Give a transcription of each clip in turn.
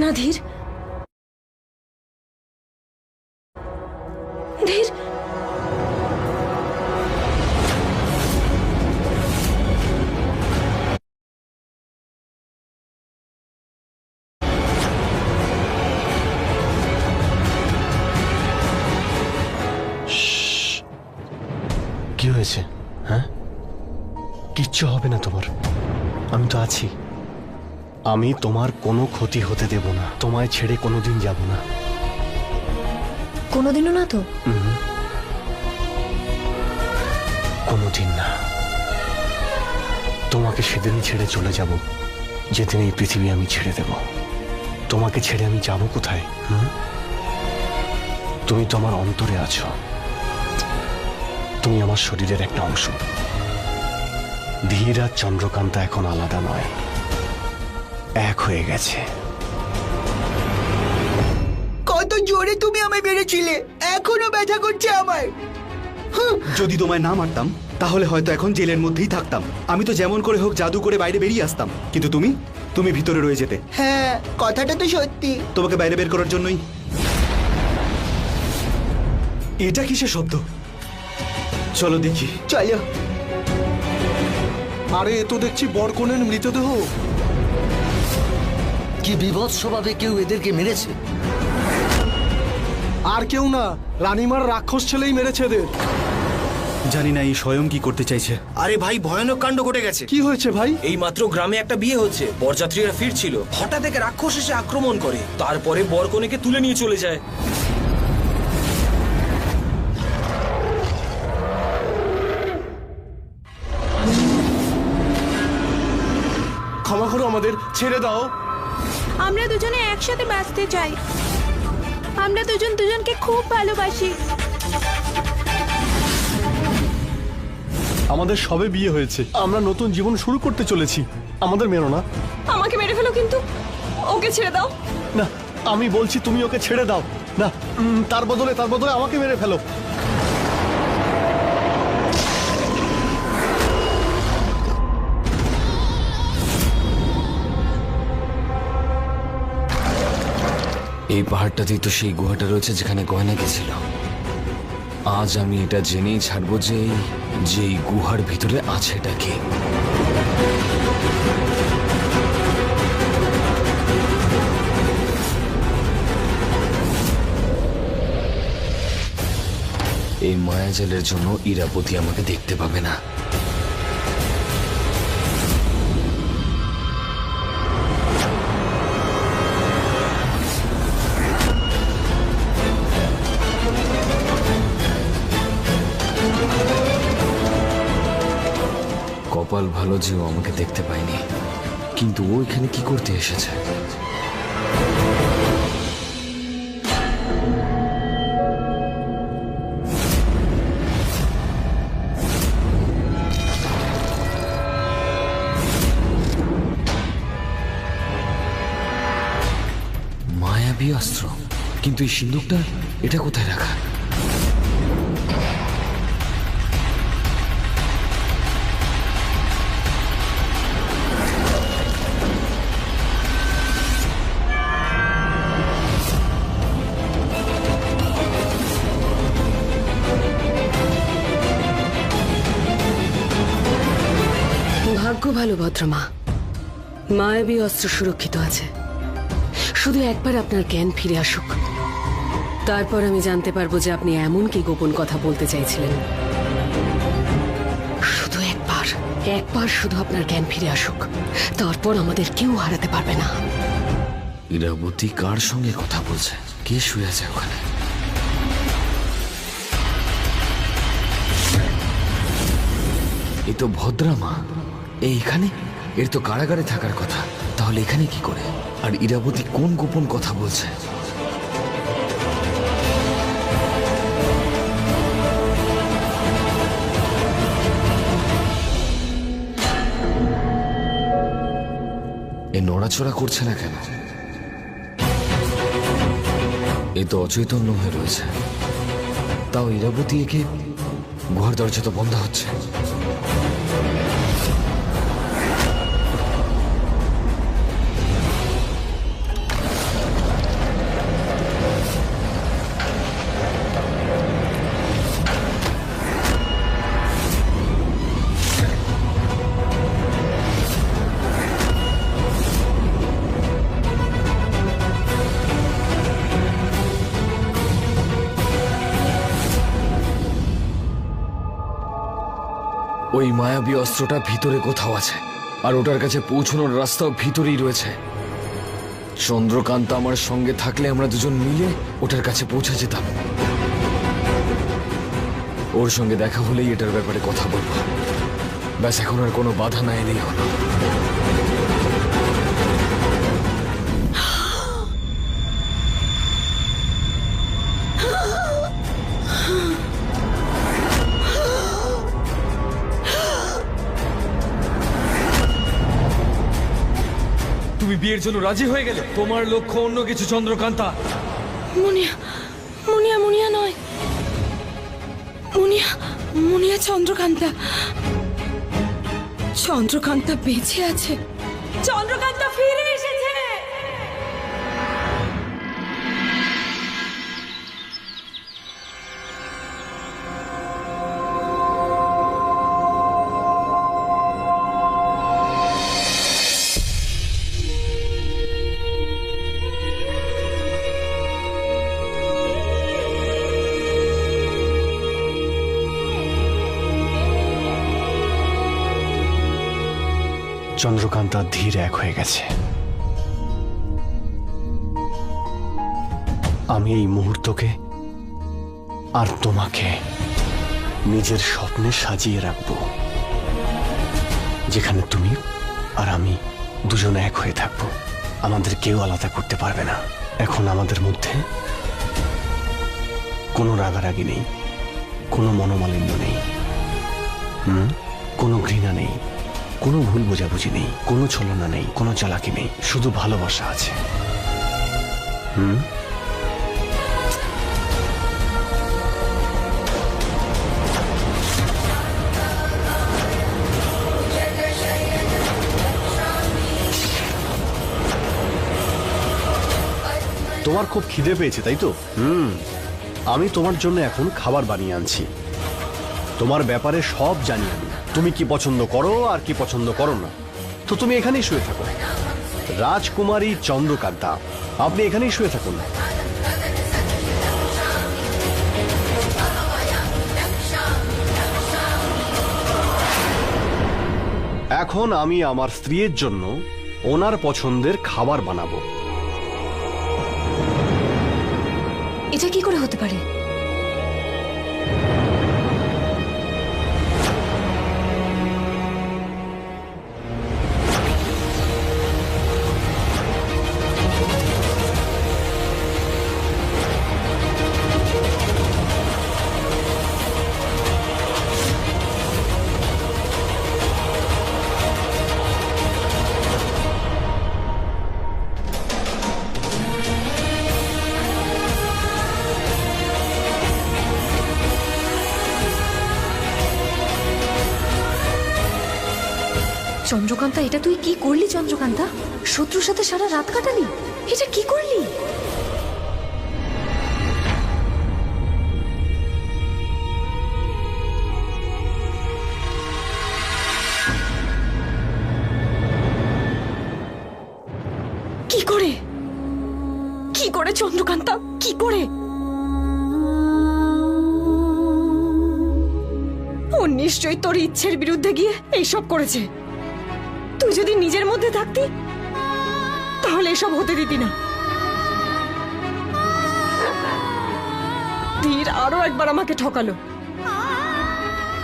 না ধীর, ধীর, কি হয়েছে? হ্যাঁ, কিচ্ছু হবে না তোমার, আমি তো আছি। আমি তোমার কোনো ক্ষতি হতে দেব না, তোমায় ছেড়ে কোনোদিন যাব না। কোনোদিনও না তো? কোনোদিন না। তোমাকে সেদিনই ছেড়ে চলে যাব যেদিন এই পৃথিবী আমি ছেড়ে দেব। তোমাকে ছেড়ে আমি যাব কোথায়? তুমি তো আমার অন্তরে আছো, তুমি আমার শরীরের একটা অংশ। ধীর আর চন্দ্রকান্তা এখন আলাদা নয়, এক হয়ে গেছে। কত জোরে তুমি আমায় মেরেছিলে, এখনো ব্যথা করছে আমার। যদি তোমায় না মারতাম তাহলে হয়তো এখন জেলের মধ্যেই থাকতাম। আমি তো যেমন করে হোক জাদু করে বাইরে বেরিয়ে আসতাম, কিন্তু তুমি ভিতরে রয়ে যেতে। হ্যাঁ, কথাটা তো সত্যি। তোমাকে বাইরে বের করার জন্যই। এটা কিসের শব্দ? চলো দেখি। চলো। আরে এ তো দেখছি বরকনের মৃতদেহ। কি বিভৎসভাবে কেউ এদেরকে মেরেছে। আর কেউ না, রানীমার রাক্ষস ছেলেই মেরেছে এদের। জানি না এই স্বয়ং কি করতে চাইছে। আরে ভাই, ভয়ানক কাণ্ড ঘটে গেছে। কি হয়েছে ভাই? এই মাত্র গ্রামে একটা বিয়ে হচ্ছে, বরযাত্রীরা ফিরছিল, হঠাৎ এক রাক্ষস এসে আক্রমণ করে, তারপরে বরকনেকে তুলে নিয়ে চলে যায়। ক্ষমা করো, আমাদের ছেড়ে দাও। আমরা দুজনে একসাথে বাঁচতে চাই। আমরা দুজন দুজনকে খুব ভালোবাসি। আমাদের সবে বিয়ে হয়েছে, আমরা নতুন জীবন শুরু করতে চলেছি। আমাদের মেরো না। আমাকে মেরে ফেলো, কিন্তু ওকে ছেড়ে দাও। না, আমি বলছি তুমি ওকে ছেড়ে দাও না। তার বদলে আমাকে মেরে ফেলো। এই পাহাড়টাতেই তো সেই গুহাটা রয়েছে যেখানে গয়না গেছিল। আজ আমি এটা জেনেই ছাড়বো যে এই গুহার ভিতরে আছেটা কি। এই মায়াজালের জন্য ইরাবতী আমাকে দেখতে পাবে না। কপাল ভালো যে ও আমাকে দেখতে পায়নি, কিন্তু ও এখানে কি করতে এসেছে? মায়াবী অস্ত্র, কিন্তু এই সিন্দুকটা এটা কোথায় রাখা? ভাগ্য ভালো ভদ্রমা, মায়াবী অস্ত্র সুরক্ষিত আছে। শুধু একবার আপনার জ্ঞান ফিরে আসুক, তারপর আমি জানতে পারবো যে আপনি এমন কি গোপন কথা বলতে চাইছিলেন। শুধু একবার শুধু আপনার জ্ঞান ফিরে আসুক, তারপর আমাদের কেউ হারাতে পারবে না। ইরাবতী কার সঙ্গে কথা বলছে? কে শুয়ে আছে ওখানে? এ তো ভদ্রা মা। এইখানে? এর তো কারাগারে থাকার কথা, তাহলে এখানে কি করে? আর ইরাবতী কোন গোপন কথা বলছে? এ নড়াচড়া করছে না কেন? এ তো অচৈতন্য হয়ে রয়েছে। তাও ইরাবতী একে, গুহার দরজা তো বন্ধ হচ্ছে। ওই মায়াবী অস্ত্রটা ভিতরে কোথাও আছে, আর ওটার কাছে পৌঁছানোর রাস্তাও ভিতরেই রয়েছে। চন্দ্রকান্ত আমার সঙ্গে থাকলে আমরা দুজন মিলে ওটার কাছে পৌঁছে যেতাম। ওর সঙ্গে দেখা হলেই এটার ব্যাপারে কথা বলবো। ব্যাস, এখন আর কোনো বাধা না এলেই হলো। তুমি বিয়ের জন্য রাজি হয়ে গেলে? তোমার লক্ষ্য অন্য কিছু চন্দ্রকান্তা। মুনিয়া মুনিয়া মুনিয়া নয়, মুনিয়া মুনিয়া চন্দ্রকান্তা। চন্দ্রকান্তা বেঁচে আছে, চন্দ্রকান্তা ফিরে এসেছে। চন্দ্রকান্ত আর ধীর এক হয়ে গেছে। আমি এই মুহূর্তকে আর তোমাকে নিজের স্বপ্নে সাজিয়ে রাখবো, যেখানে তুমি আর আমি দুজন এক হয়ে থাকবো। আমাদের কেউ আলাদা করতে পারবে না। এখন আমাদের মধ্যে কোনো রাগারাগি নেই, কোনো মনোমালিন্য নেই, কোনো ঘৃণা নেই, কোনো ভুল বোঝাবুঝি নেই, কোনো ছলনা নেই, কোনো চালাকি নেই, শুধু ভালোবাসা আছে। তোমার খুব খিদে পেয়েছে, তাই তো? আমি তোমার জন্য এখন খাবার বানিয়ে আনছি। তোমার ব্যাপারে সব জানি আমি। তুমি কি পছন্দ করো আর কি পছন্দ করো না। তো তুমি এখানেই শুয়ে থাকো। রাজকুমারী চন্দ্রকান্তা, আপনি এখানেই শুয়ে থাকুন। এখন আমি আমার স্ত্রীর জন্য ওনার পছন্দের খাবার বানাবো। এটা কি করে হতে পারে? চন্দ্রকান্তা, এটা তুই কি করলি? চন্দ্রকান্তা, শত্রুর সাথে সারা রাত কাটালি? এটা কি করলি? কি করে? কি করে চন্দ্রকান্তা? কি করে? ও নিশ্চয়ই তোর ইচ্ছের বিরুদ্ধে গিয়ে এইসব করেছে। তুই যদি নিজের মধ্যে থাকতি তাহলে এসব হতে দিতি না। ধীর আরো একবার আমাকে ঠকালো।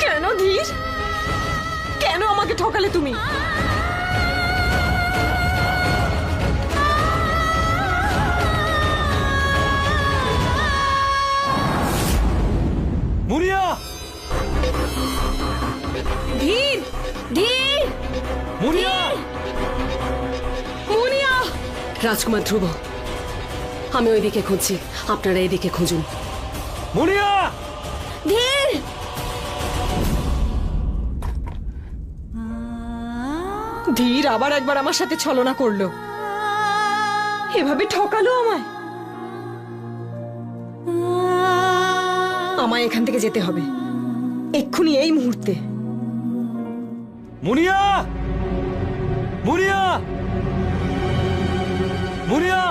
কেন ধীর? কেন আমাকে ঠকালে তুমি? মুনিয়া! ধীর, ধীর, মুনিয়া! মুনিয়া! রাজকুমার ধ্রুব, আমি ওইদিকে খুঁজছি, আপনারা এইদিকে খুঁজুন। মুনিয়া! ধীর! ধীর আবার একবার আমার সাথে ছলনা করলো, এভাবে ঠকালো আমায়। আমায় এখান থেকে যেতে হবে এক্ষুনি, এই মুহূর্তে। মুনিয়া! মুনিয়া! মুনিয়া!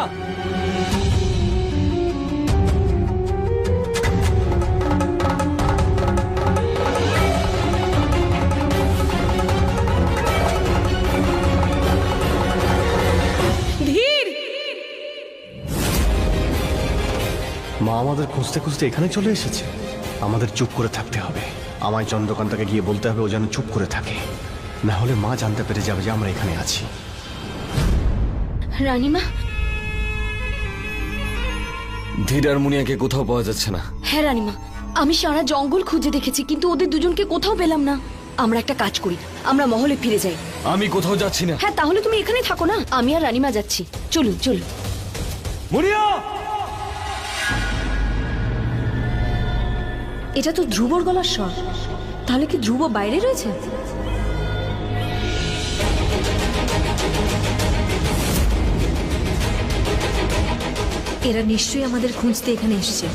মা আমাদের খুঁজতে খুঁজতে এখানে চলে এসেছে। আমাদের চুপ করে থাকতে হবে। আমায় চন্দ্রকান্তাকে গিয়ে বলতে হবে ও যেন চুপ করে থাকে, না হলে মা জানতে পেরে যাবে যে আমরা এখানে আছি। রানীমা। ধীর আর মুনিয়াকে কোথাও পাওয়া যাচ্ছে না। হ্যাঁ রানীমা, আমি সারা জঙ্গল খুঁজে দেখেছি কিন্তু ওদের দুজনকে কোথাও পেলাম না। আমরা একটা কাজ করি, আমরা মহলে ফিরে যাই। আমি কোথাও যাচ্ছি না। হ্যাঁ তাহলে তুমি এখানে থাকো না, আমি আর রানীমা যাচ্ছি। চলুন চলুন। মুনিয়া! এটা তো ধ্রুবর গলার স্বর। তাহলে কি ধ্রুব বাইরে রয়েছে? এরা নিশ্চয়ই আমাদের খুঁজতে এখানে এসেছে।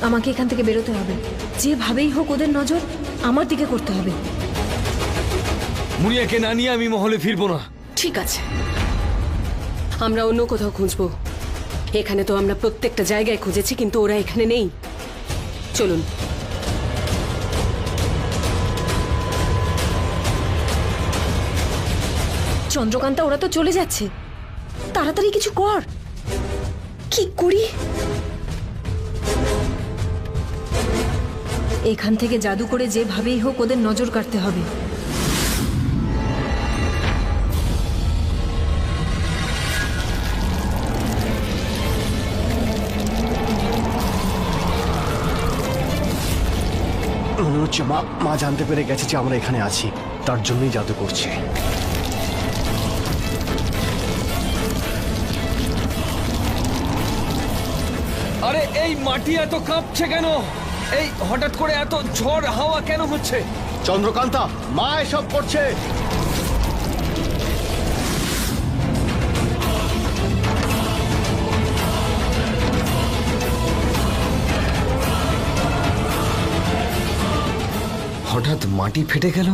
আমাকে এখান থেকে বেরোতে হবে। যেভাবেই হোক ওদের নজর আমার দিকে করতে হবে। মুনিয়াকে না নিয়ে আমি মহলে ফিরবো না। ঠিক আছে, আমরা অন্য কোথাও খুঁজবো। এখানে তো আমরা প্রত্যেকটা জায়গায় খুঁজেছি কিন্তু ওরা এখানে নেই। চলুন। চন্দ্রকান্তা, ওরা তো চলে যাচ্ছে। তাড়াতাড়ি কিছু কর। কি করি? এখান থেকে জাদু করে যেভাবেই হোক ওদের নজর কাটতে হবে। মনে হচ্ছে মা জানতে পেরে গেছে যে আমরা এখানে আছি, তার জন্যই জাদু করছে। আরে এই মাটি এত কাঁপছে কেন? এই হঠাৎ করে এত ঝড় হাওয়া কেন হচ্ছে? চন্দ্রকান্তা, মা এসব করছে। হঠাৎ মাটি ফেটে গেল।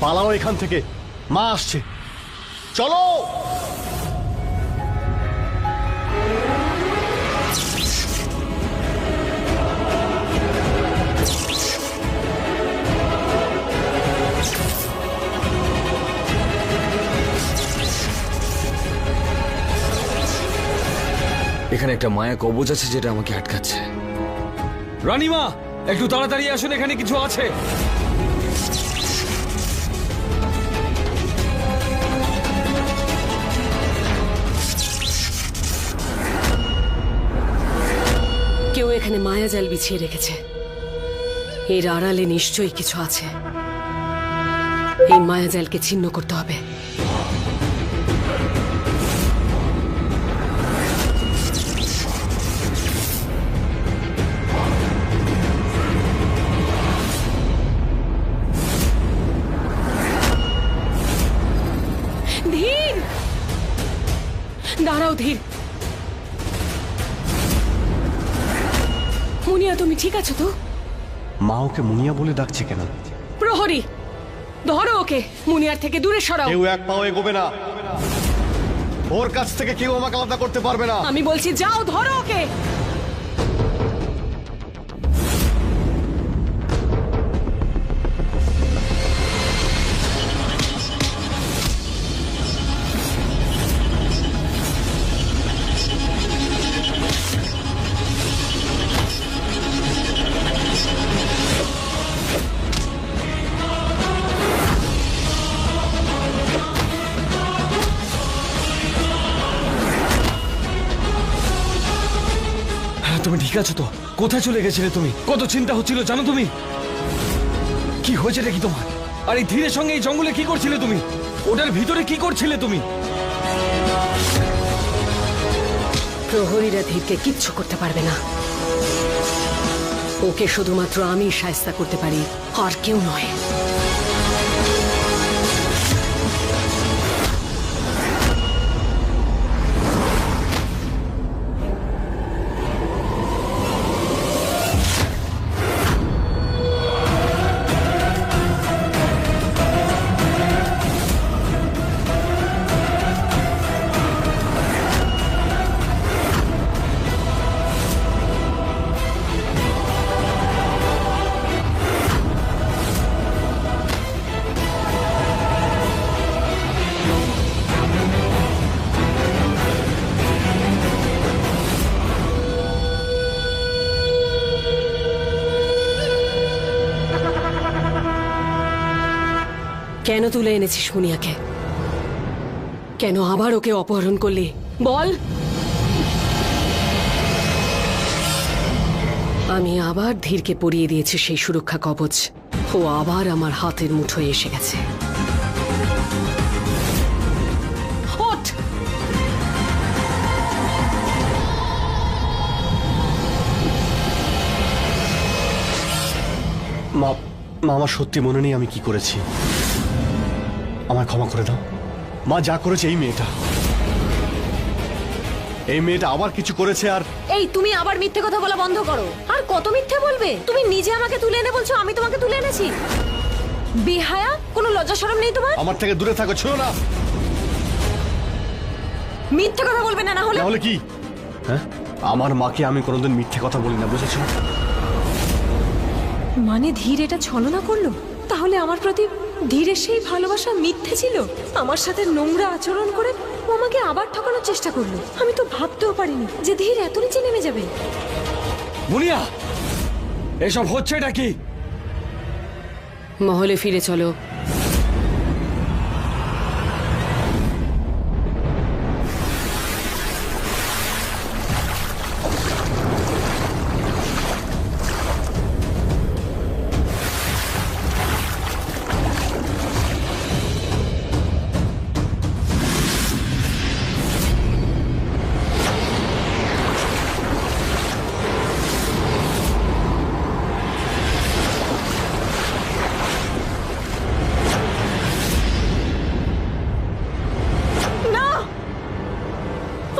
পালাও এখান থেকে, মা আসছে। চলো। এখানে একটা মায়া কবচ আছে যেটা আমাকে আটকাচ্ছে। রানীমা, একটু তাড়াতাড়ি আসুন, এখানে কিছু আছে। কেউ এখানে মায়াজাল বিছিয়ে রেখেছে। এর আড়ালে নিশ্চয়ই কিছু আছে। এই মায়াজালকে ছিন্ন করতে হবে। ধীর, দাঁড়াও ধীর। মুনিয়া, তুমি ঠিক আছো তো? মা ওকে মুনিয়া বলে ডাকছে কেন? প্রহরী, ধরো ওকে। মুনিয়ার থেকে দূরে সরাও। কেউ এক পাও এগোবে না। ওর কাছ থেকে কেউ আমাকে আলাদা করতে পারবে না। আমি বলছি যাও, ধরো ওকে। তুমি ঠিক আছো তো? কোথায় চলে গেছিলে তুমি? কত চিন্তা হচ্ছিল জানো তুমি? কি হয়েছে নাকি তোমার? আর এই ধীরের সঙ্গে এই জঙ্গলে কি করছিলে তুমি? ওটার ভিতরে কি করছিলে তুমি? প্রহরীরা ধীরকে কিচ্ছু করতে পারবে না। ওকে শুধুমাত্র আমি শায়েস্তা করতে পারি, আর কেউ নয়। কেন তুলে এনেছিস মুনিয়াকে? কেন আবার ওকে অপহরণ করলি বল? আমি আবার ধীরকে পরিয়ে দিয়েছি সেই সুরক্ষা কবচ। ও আবার আমার হাতের মুঠোয় এসে গেছে। ওঠ! মা মা, আমার সত্যি মনে নেই আমি কি করেছি। আমায় ক্ষমা করে দাও মা। যা করেছে এই মেয়েটা আবার কিছু করেছে। আর এই তুমি আবার মিথ্যে কথা বলা বন্ধ করো। আর কত মিথ্যে বলবে? তুমি নিজে আমাকে তুলে এনে বলছো আমি তোমাকে তুলে এনেছি। বেহায়া, কোনো লজ্জা শরম নেই তোমার? আমার থেকে দূরে থাকো, ছিল না। মিথ্যে কথা বলবে না, না হলে তাহলে কি? হ্যাঁ, আমার মাকে আমি কোনোদিন মিথ্যে কথা বলি না, বুঝেছো? মানে ধীর এটা ছলনা করলো? তাহলে আমার প্রতি ধীরের সেই ভালোবাসা মিথ্যে ছিল? আমার সাথে নোংরা আচরণ করে ও আমাকে আবার ঠকানোর চেষ্টা করলো। আমি তো ভাবতেও পারিনি যে ধীর এত নিচে নেমে যাবে। মুনিয়া, এসব হচ্ছেটা কি? মহলে ফিরে চলো।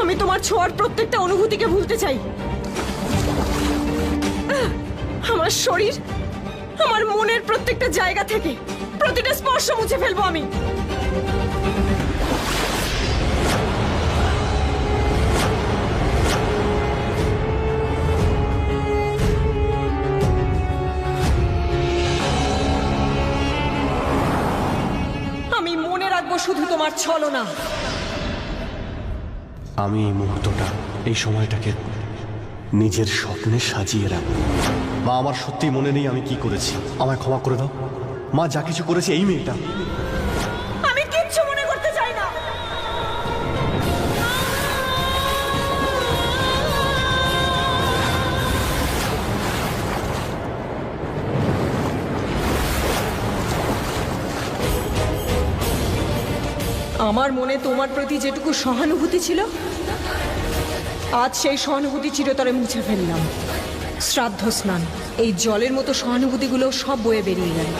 আমি তোমার ছোঁয়ার প্রত্যেকটা অনুভূতিকে ভুলতে চাই। আমার শরীর, আমার মনের প্রত্যেকটা জায়গা থেকে প্রতিটা স্পর্শ মুছে ফেলবো আমি। আমি মনে রাখবো শুধু তোমার ছলনা। আমি এই মুহূর্তটা, এই সময়টাকে নিজের স্বপ্নে সাজিয়ে রাখবো। মা, আমার সত্যি মনে নেই আমি কি করেছি। আমায় ক্ষমা করে দাও মা। যা কিছু করেছে এই মেয়েটা। আমি কিচ্ছু মনে করতে চাই না। আমার মনে তোমার প্রতি যেটুকু সহানুভূতি ছিল, আজ সেই সহানুভূতি চিরতরে মুছে ফেললাম। শ্রাদ্ধ স্নান, এই জলের মতো সহানুভূতিগুলো সব বয়ে বেরিয়ে গেল।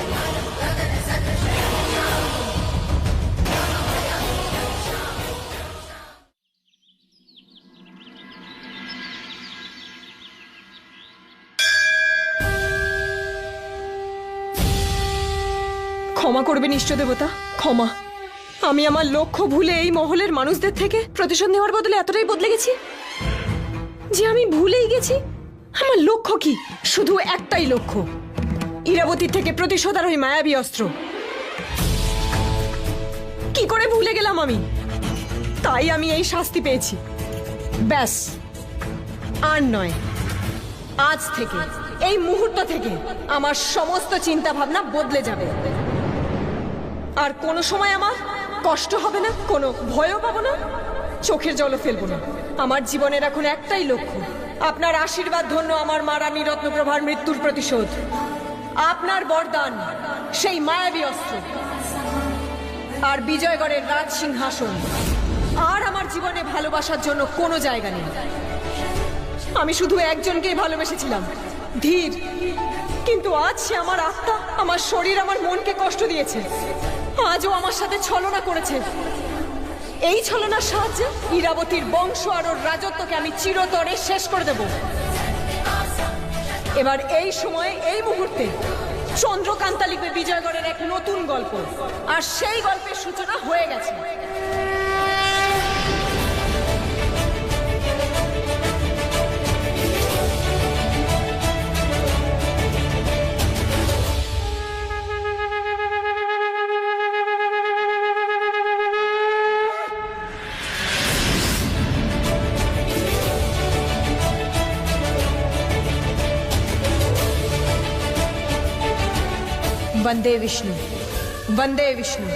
ক্ষমা করবেন ইষ্ট দেবতা, ক্ষমা। আমি আমার লক্ষ্য ভুলে এই মহলের মানুষদের থেকে প্রতিশোধ নেওয়ার বদলে এতটাই বদলে গেছি যে আমি ভুলেই গেছি আমার লক্ষ্য কি। শুধু একটাই লক্ষ্য, ইরাবতীর থেকে প্রতিশোধ আর ওই মায়াবী অস্ত্র। কি করে ভুলে গেলাম আমি? তাই আমি এই শাস্তি পেয়েছি। ব্যাস, আর নয়। আজ থেকে, এই মুহূর্ত থেকে আমার সমস্ত চিন্তা ভাবনা বদলে যাবে। আর কোনো সময় আমার কষ্ট হবে না, কোনো ভয়ও পাবো না, চোখের জলও ফেলবো না। আমার জীবনের এখন একটাই লক্ষ্য, আপনার আশীর্বাদ ধন্য আমার মা রানী রত্নপ্রভার মৃত্যুর প্রতিশোধ। আপনার বরদান, সেই মায়াবী অস্ত্র, আর বিজয়গড়ের রাজ সিংহাসন। আর আমার জীবনে ভালোবাসার জন্য কোনো জায়গা নেই। আমি শুধু একজনকেই ভালোবেসেছিলাম, ধীর। কিন্তু আজ সে আমার আত্মা, আমার শরীর, আমার মনকে কষ্ট দিয়েছে। আজও আমার সাথে ছলনা করেছে। এই ছলনার সাহায্যে ইরাবতীর বংশ আর ওর রাজত্বকে আমি চিরতরে শেষ করে দেব। এবার এই সময়ে, এই মুহূর্তে চন্দ্রকান্তা লিখবে বিজয়গড়ের এক নতুন গল্প, আর সেই গল্পের সূচনা হয়ে গেছে। वंदे विष्णु। वंदे विष्णु।